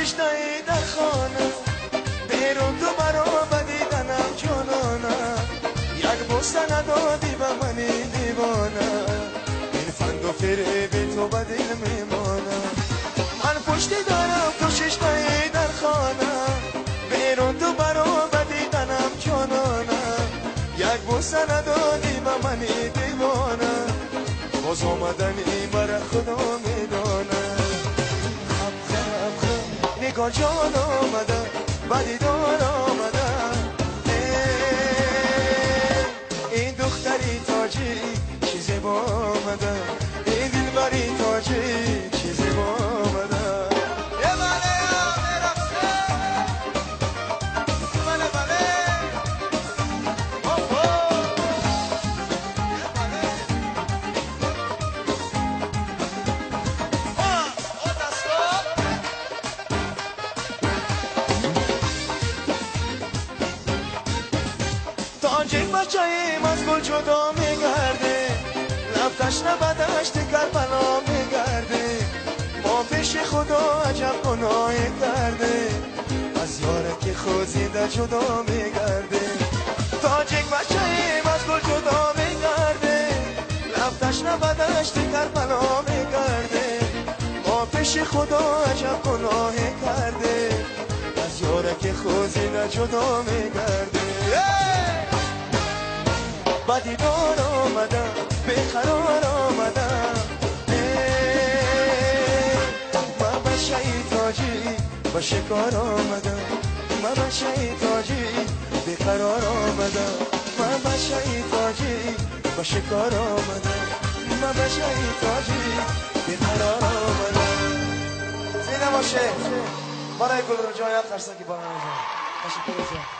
تشنه‌ای در خانه بیرون تو برا بدیدنم جانانم یک بوسه ندادی به منی دیوانه این فند و فریب تو به دل میمانم من پشتی دارم تو تشنه‌ای در خانه بیرون تو برا بدیدنم جانانم یک بوسه ندادی به منی دیوانه باز آمدنی برا خدا میدانه نگاه جان آمده بدیدار آمده این دختری تاجی چی زیبا آمده این دلبری تاجی چی زیبا آمده تاجیک بچه ایم از گل جدا میگرده لب تشنه به دشت کربلا میگرده ما پیش خدا عجب گناه کرده از یاره که خود زنده جدا میگرده تاجیک بچه ایم از گل جدا میگرده لب تشنه به دشت کربلا میگرده ما پیش خدا عجب گناه کرده از یاره که خود زنده جدا میگرده بدیدار آمدم بیقرار آمدم من به شیطاجی به شکار آمدم من به شیطاجی بیقرار آمدم من به شیطاجی به شکار آمدم من به شیطاجی بیقرار آمدم زنده باشه برای گل رجایت خرسکی با من تشکر